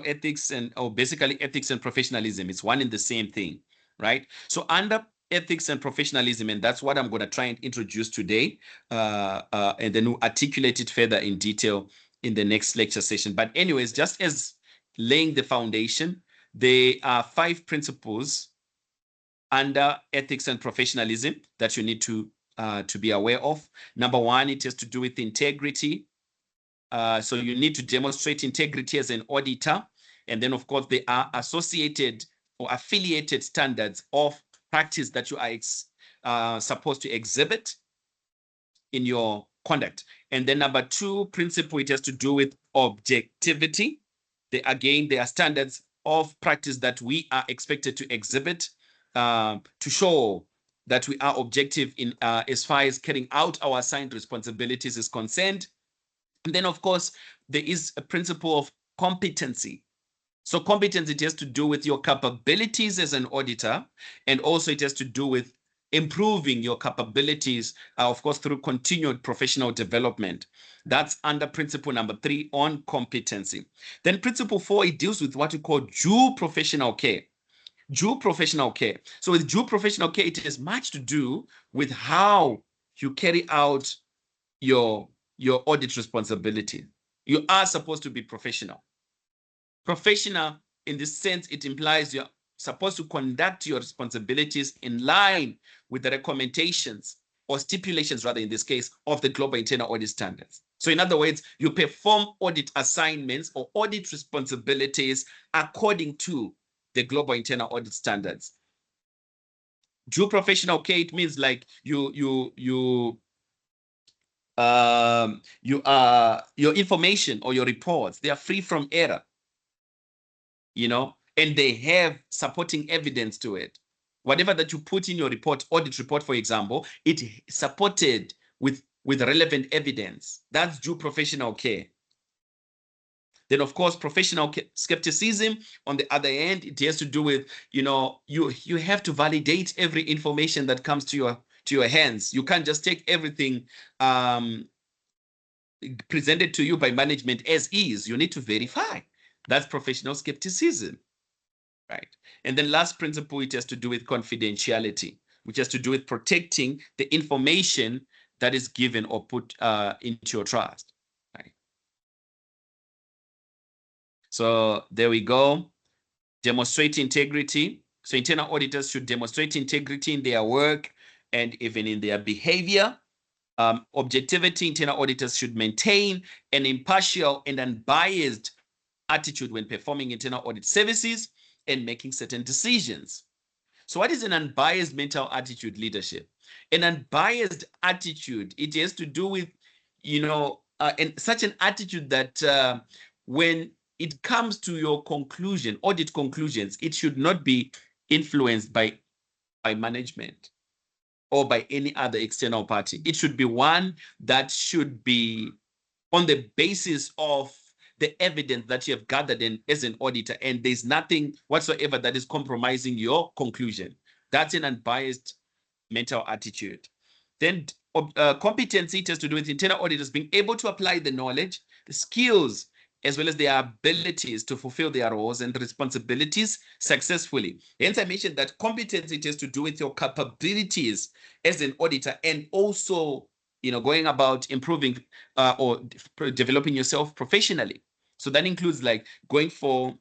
ethics or basically ethics and professionalism. It's one and the same thing, right? So under ethics and professionalism, and that's what I'm going to try and introduce today, and then we'll articulate it further in detail in the next lecture session. But anyways, just as laying the foundation, there are 5 principles under ethics and professionalism that you need to be aware of. Number 1, it has to do with integrity. So you need to demonstrate integrity as an auditor. And then, of course, there are associated or affiliated standards of practice that you are supposed to exhibit in your conduct. And then number 2 principle, it has to do with objectivity. There are standards of practice that we are expected to exhibit to show that we are objective in as far as carrying out our assigned responsibilities is concerned. And then, of course, there is a principle of competency. So competence, it has to do with your capabilities as an auditor, and also it has to do with improving your capabilities, of course, through continued professional development. That's under principle number 3 on competency. Then principle 4, it deals with what we call due professional care. Due professional care. So with due professional care, it has much to do with how you carry out your audit responsibility. You are supposed to be professional. Professional, in this sense, it implies you're supposed to conduct your responsibilities in line with the recommendations or stipulations, rather, in this case, of the Global Internal Audit Standards. So in other words, you perform audit assignments or audit responsibilities according to the Global Internal Audit Standards. Due professional care, it means like your information or your reports, they are free from error, and they have supporting evidence to it. Whatever that you put in your report, audit report, for example, it supported with relevant evidence. That's due professional care. Then, of course, professional skepticism. On the other end, it has to do with, you have to validate every information that comes to your hands. You can't just take everything presented to you by management as is. You need to verify. That's professional skepticism, right? And then last principle, it has to do with confidentiality, which has to do with protecting the information that is given or put into your trust, right? So there we go. Demonstrate integrity. So internal auditors should demonstrate integrity in their work and even in their behavior. Objectivity, internal auditors should maintain an impartial and unbiased attitude when performing internal audit services and making certain decisions. So what is an unbiased mental attitude, leadership? An unbiased attitude, it has to do with, and such an attitude that when it comes to your conclusion, audit conclusions, it should not be influenced by management or by any other external party. It should be one that should be on the basis of the evidence that you have gathered as an auditor, and there's nothing whatsoever that is compromising your conclusion. That's an unbiased mental attitude. Then competency has to do with internal auditors being able to apply the knowledge, the skills, as well as their abilities to fulfill their roles and responsibilities successfully. Hence, I mentioned that competency has to do with your capabilities as an auditor, and also, going about improving or developing yourself professionally. So that includes like going for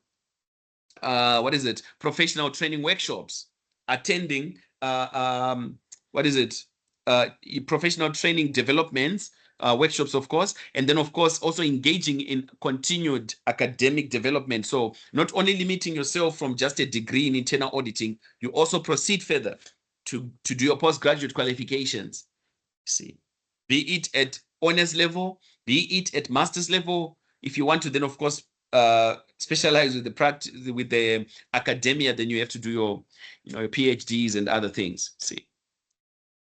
professional training workshops, attending professional training developments, workshops, of course, and then, of course, also engaging in continued academic development. So not only limiting yourself from just a degree in internal auditing, you also proceed further to do your postgraduate qualifications. See, be it at honors level, be it at master's level. If you want to, then of course specialize with the practice, with the academia, then you have to do your PhDs and other things. See,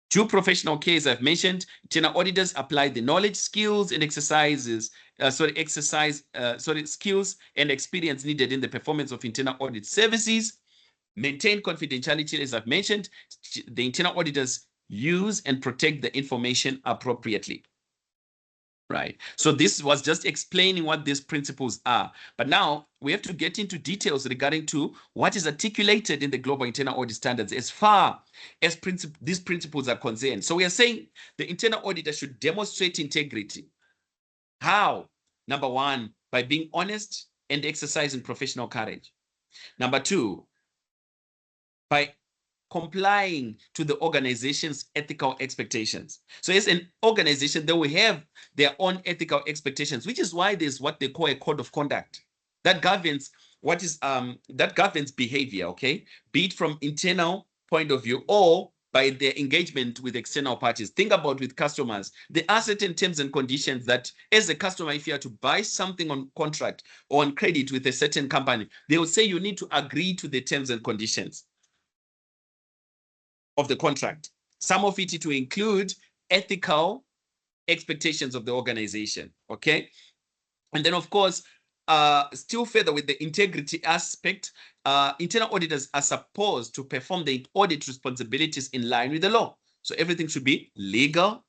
due professional care, as I've mentioned, internal auditors apply the knowledge, skills, and skills and experience needed in the performance of internal audit services. Maintain confidentiality, as I've mentioned. The internal auditors use and protect the information appropriately. Right. So this was just explaining what these principles are. But now we have to get into details regarding to what is articulated in the Global Internal Audit Standards as far as these principles are concerned. So we are saying the internal auditor should demonstrate integrity. How? Number one, by being honest and exercising professional courage. Number two, by complying to the organization's ethical expectations. So as an organization, they will have their own ethical expectations, which is why there's what they call a code of conduct that governs behavior, okay? Be it from internal point of view or by their engagement with external parties. Think about with customers. There are certain terms and conditions that as a customer, if you are to buy something on contract or on credit with a certain company, they will say you need to agree to the terms and conditions of the contract. Some of it will include ethical expectations of the organization, okay? And then, of course, still further with the integrity aspect, internal auditors are supposed to perform the audit responsibilities in line with the law. So everything should be legal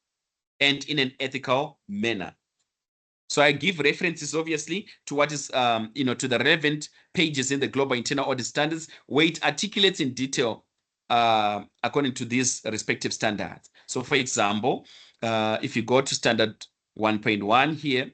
and in an ethical manner. So I give references, obviously, to what is, to the relevant pages in the Global Internal Audit Standards, where it articulates in detail according to these respective standards. So, for example, if you go to standard 1.1 here,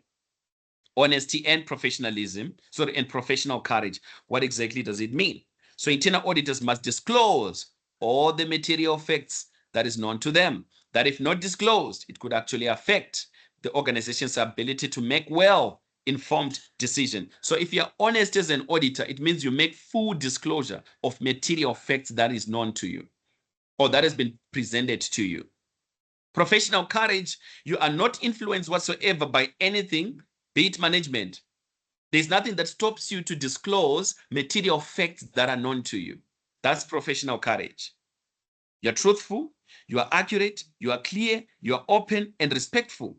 honesty and professionalism, and professional courage, what exactly does it mean? So internal auditors must disclose all the material facts that is known to them, that if not disclosed, it could actually affect the organization's ability to make well-informed decision. So if you're honest as an auditor, it means you make full disclosure of material facts that is known to you or that has been presented to you. Professional courage, you are not influenced whatsoever by anything, be it management. There's nothing that stops you to disclose material facts that are known to you. That's professional courage. You're truthful, you are accurate, you are clear, you are open and respectful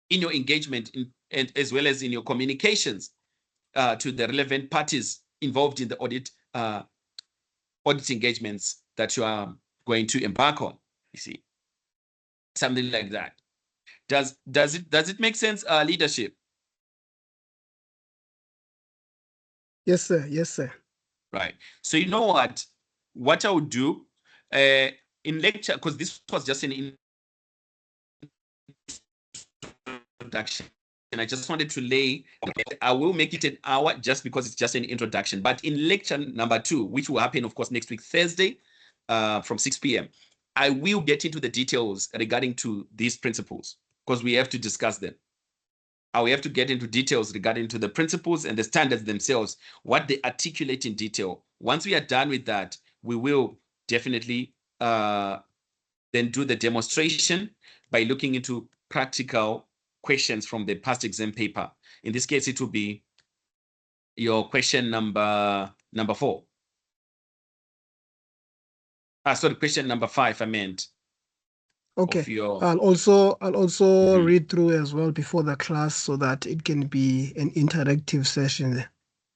in your engagement and as well as in your communications to the relevant parties involved in the audit engagements that you are going to embark on. You see, something like that. Does it make sense? Leadership. Yes, sir. Yes, sir. Right. So you know what I would do in lecture, because this was just an introduction. And I just wanted to lay, I will make it an hour just because it's just an introduction. But in lecture number 2, which will happen, of course, next week, Thursday, from 6 p.m., I will get into the details regarding to these principles because we have to discuss them. We have to get into details regarding to the principles and the standards themselves, what they articulate in detail. Once we are done with that, we will definitely then do the demonstration by looking into practical questions from the past exam paper. In this case, it will be your question number 4. Sorry, question number 5, I meant. Okay. Your... I'll also read through as well before the class so that it can be an interactive session.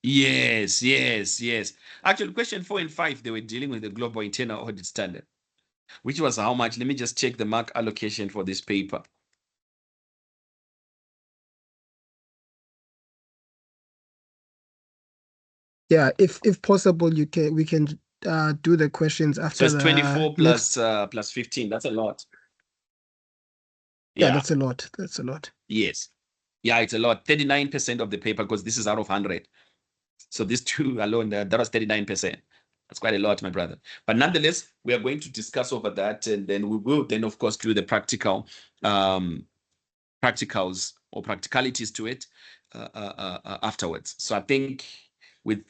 Yes. Actually, question 4 and 5, they were dealing with the global internal audit standard, which was how much? Let me just check the mark allocation for this paper. Yeah, if possible, we can do the questions after. So it's 24 plus 15. That's a lot. Yeah, that's a lot. Yes. Yeah, it's a lot. 39% of the paper, because this is out of 100. So these two alone, that was 39%. That's quite a lot, my brother. But nonetheless, we are going to discuss over that, and then we will then, of course, do the practicals or practicalities to it afterwards. So I think with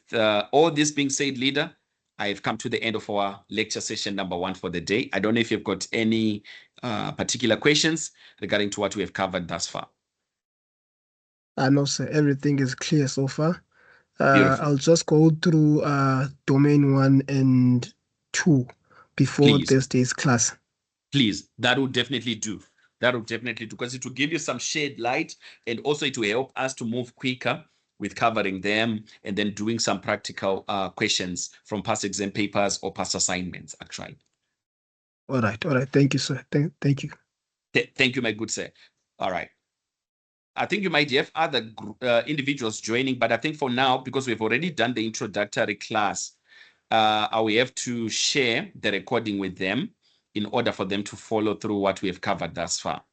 all this being said, leader, I've come to the end of our lecture session number 1 for the day. I don't know if you've got any particular questions regarding to what we have covered thus far. No, sir. Everything is clear so far. Beautiful. I'll just go through domain 1 and 2 before Thursday's class. Please, that will definitely do. Because it will give you some shade light, and also it will help us to move quicker with covering them and then doing some practical questions from past exam papers or past assignments, actually. All right. Thank you, sir. Thank you. Thank you, my good sir. All right. I think you might have other individuals joining, but I think for now, because we've already done the introductory class, I will have to share the recording with them in order for them to follow through what we have covered thus far.